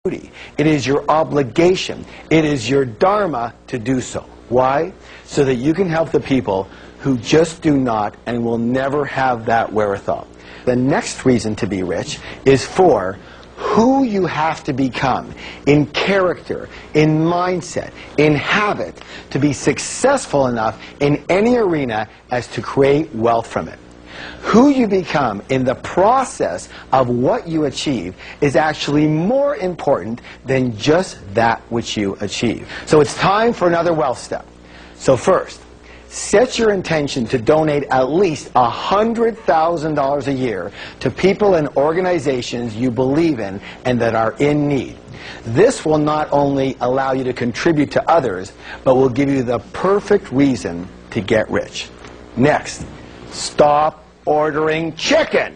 duty. It is your obligation. It is your dharma to do so. Why? So that you can help the people who just do not and will never have that wherewithal. The next reason to be rich is for who you have to become in character, in mindset, in habit, to be successful enough in any arena as to create wealth from it. Who you become in the process of what you achieve is actually more important than just that which you achieve. So it's time for another wealth step. So first, set your intention to donate at least $100,000 a year to people and organizations you believe in and that are in need. This will not only allow you to contribute to others, but will give you the perfect reason to get rich. Next, stop ordering chicken.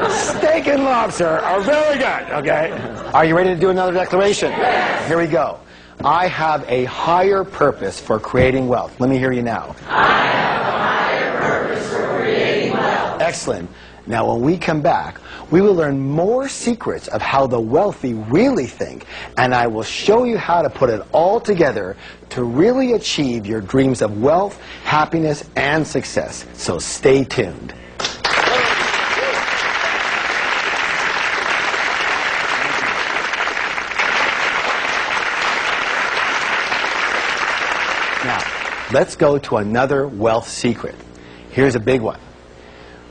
Steak and lobster are very good, okay? Are you ready to do another declaration? Yes. Here we go. I have a higher purpose for creating wealth. Let me hear you now. I have a higher purpose for creating wealth. Excellent. Now, when we come back, we will learn more secrets of how the wealthy really think, and I will show you how to put it all together to really achieve your dreams of wealth, happiness, and success. So stay tuned. Now, let's go to another wealth secret. Here's a big one.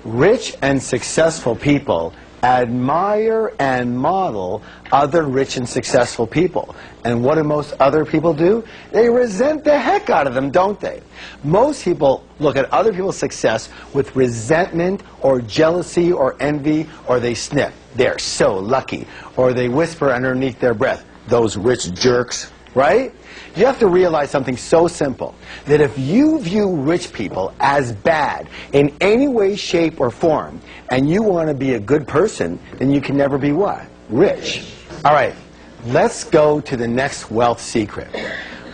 Rich and successful people admire and model other rich and successful people. And what do most other people do? They resent the heck out of them, don't they? Most people look at other people's success with resentment or jealousy or envy, or they sniff, "They're so lucky," or they whisper underneath their breath, "Those rich jerks," right? You have to realize something so simple, that if you view rich people as bad in any way, shape, or form, and you want to be a good person, then you can never be what? Rich. All right, let's go to the next wealth secret.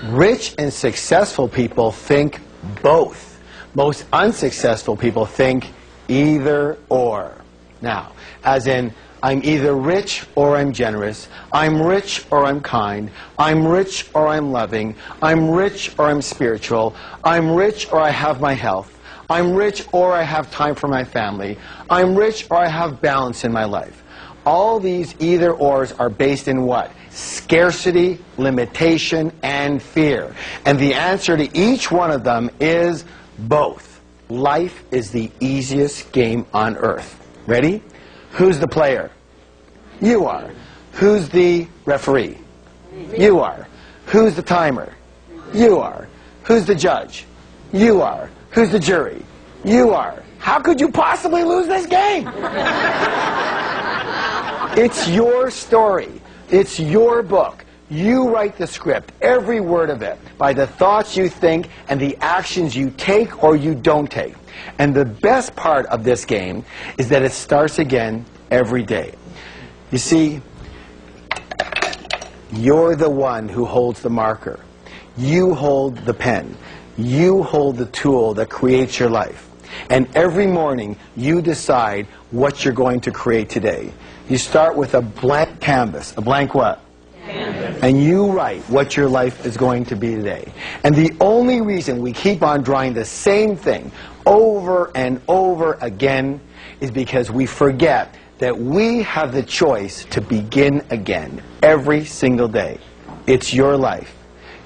Rich and successful people think both. Most unsuccessful people think either or. Now, as in, I'm either rich or I'm generous. I'm rich or I'm kind. I'm rich or I'm loving. I'm rich or I'm spiritual. I'm rich or I have my health. I'm rich or I have time for my family. I'm rich or I have balance in my life. All these either-ors are based in what? Scarcity, limitation, and fear. And the answer to each one of them is both. Life is the easiest game on earth. Ready? Who's the player? You are. Who's the referee? You are. Who's the timer? You are. Who's the judge? You are. Who's the jury? You are. How could you possibly lose this game? It's your story. It's your book. You write the script, every word of it, by the thoughts you think and the actions you take or you don't take. And the best part of this game is that it starts again every day. You see, you're the one who holds the marker. You hold the pen. You hold the tool that creates your life. And every morning, you decide what you're going to create today. You start with a blank canvas. A blank what? Canvas. And you write what your life is going to be today. And the only reason we keep on drawing the same thing over and over again is because we forget that we have the choice to begin again every single day. It's your life.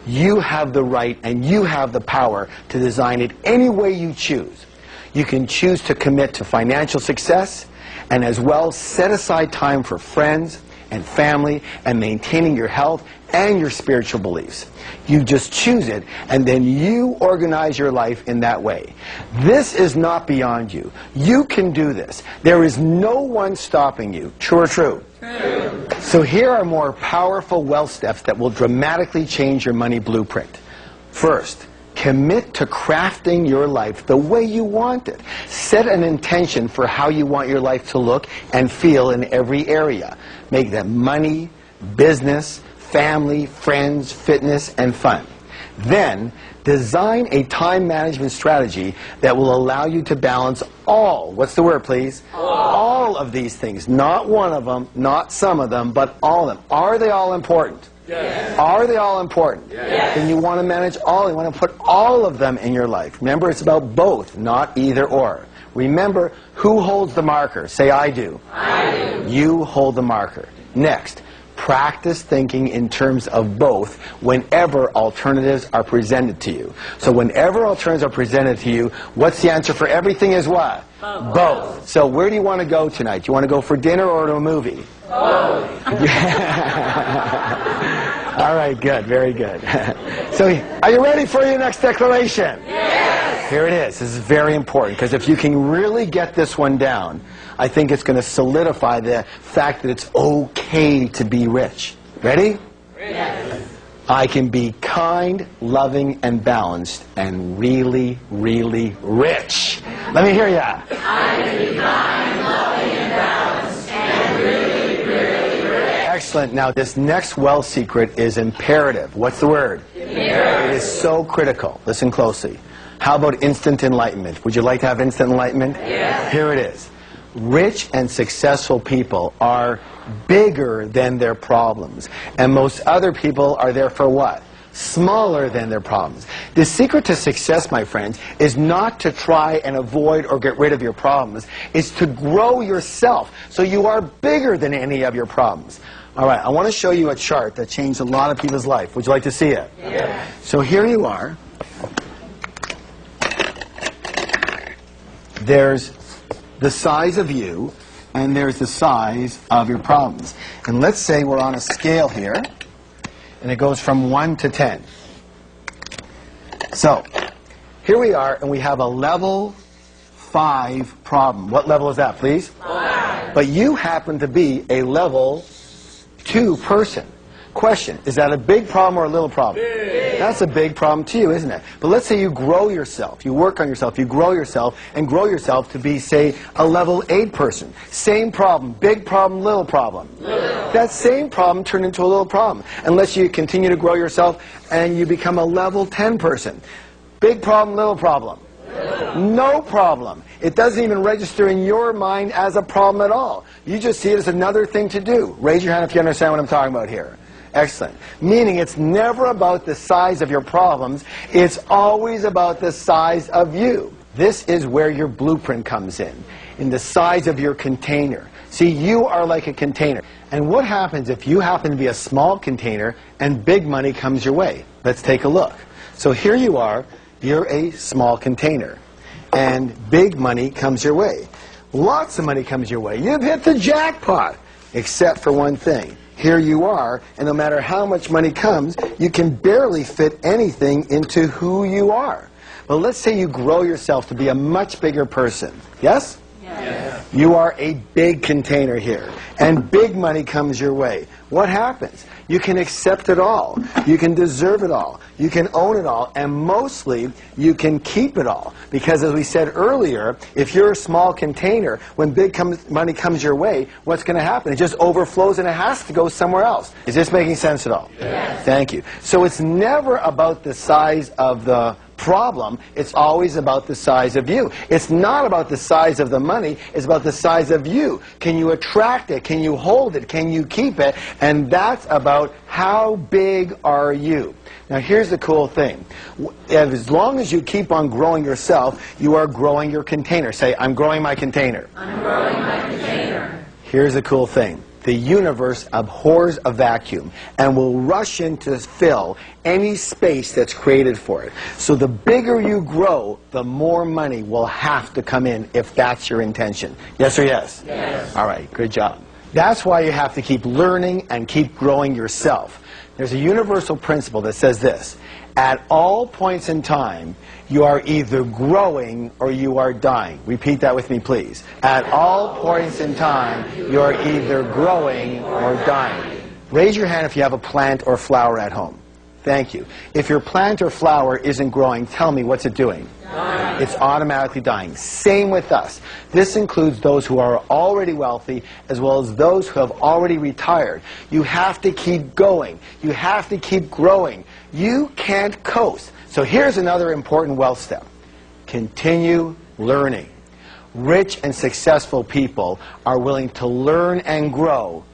You have the right and you have the power to design it any way you choose. You can choose to commit to financial success and as well set aside time for friends and family and maintaining your health and your spiritual beliefs. You just choose it, and then you organize your life in that way. This is not beyond you. You can do this. There is no one stopping you. True or true? True. So here are more powerful wealth steps that will dramatically change your money blueprint. First, commit to crafting your life the way you want it. Set an intention for how you want your life to look and feel in every area. Make them money, business, family, friends, fitness, and fun. Then, design a time management strategy that will allow you to balance all, what's the word please? All of these things. Not one of them, not some of them, but all of them. Are they all important? Yes. Are they all important? Yes. Then you want to manage all. You want to put all of them in your life. Remember, it's about both, not either or. Remember, who holds the marker? Say, I do. I do. You hold the marker. Next, practice thinking in terms of both whenever alternatives are presented to you. So whenever alternatives are presented to you, what's the answer for everything is what? Both. So where do you want to go tonight? Do you want to go for dinner or to a movie? Both. All right, good, very good. So, are you ready for your next declaration? Yes. Here it is. This is very important, because if you can really get this one down, I think it's going to solidify the fact that it's okay to be rich. Ready? Yes. I can be kind, loving, and balanced, and really, really rich. Let me hear ya. I can be kind, loving, and balanced, and really, really rich. Excellent. Now, this next wealth secret is imperative. What's the word? Imperative. It is so critical. Listen closely. How about instant enlightenment? Would you like to have instant enlightenment? Yes. Here it is. Rich and successful people are bigger than their problems. And most other people are there for what? Smaller than their problems. The secret to success, my friends, is not to try and avoid or get rid of your problems. It's to grow yourself so you are bigger than any of your problems. All right, I want to show you a chart that changed a lot of people's life. Would you like to see it? Yes. So here you are. There's the size of you, and there's the size of your problems. And let's say we're on a scale here, and it goes from 1 to 10. So, here we are, and we have a level 5 problem. What level is that, please? 5. But you happen to be a level 2 person. Question, is that a big problem or a little problem? Big. That's a big problem to you, isn't it? But let's say you grow yourself, you work on yourself, you grow yourself, and grow yourself to be, say, a level 8 person. Same problem, big problem, little problem. Little. That same problem turned into a little problem. Unless you continue to grow yourself and you become a level 10 person. Big problem, little problem. No problem. It doesn't even register in your mind as a problem at all. You just see it as another thing to do. Raise your hand if you understand what I'm talking about here. Excellent. Meaning it's never about the size of your problems. It's always about the size of you. This is where your blueprint comes in the size of your container. See, you are like a container. And what happens if you happen to be a small container and big money comes your way? Let's take a look. So here you are. You're a small container, and big money comes your way. Lots of money comes your way. You've hit the jackpot, except for one thing. Here you are, and no matter how much money comes, you can barely fit anything into who you are. But let's say you grow yourself to be a much bigger person. Yes? Yes. You are a big container here, and big money comes your way. What happens? You can accept it all. You can deserve it all. You can own it all, and mostly, you can keep it all. Because as we said earlier, if you're a small container, when big money comes your way, what's going to happen? It just overflows and it has to go somewhere else. Is this making sense at all? Yes. Thank you. So it's never about the size of the problem. It's always about the size of you. It's not about the size of the money. It's about the size of you. Can you attract it? Can you hold it? Can you keep it? And that's about how big are you. Now here's the cool thing. As long as you keep on growing yourself, you are growing your container. Say, I'm growing my container. I'm growing my container. Here's the cool thing. The universe abhors a vacuum and will rush in to fill any space that's created for it. So the bigger you grow, the more money will have to come in if that's your intention. Yes or yes? Yes. All right, good job. That's why you have to keep learning and keep growing yourself. There's a universal principle that says this. At all points in time, you are either growing or you are dying. Repeat that with me, please. At all points in time, you are either growing or dying. Raise your hand if you have a plant or flower at home. Thank you. If your plant or flower isn't growing, tell me, what's it doing? Dying. It's automatically dying. Same with us. This includes those who are already wealthy as well as those who have already retired. You have to keep going. You have to keep growing. You can't coast. So here's another important wealth step. Continue learning. Rich and successful people are willing to learn and grow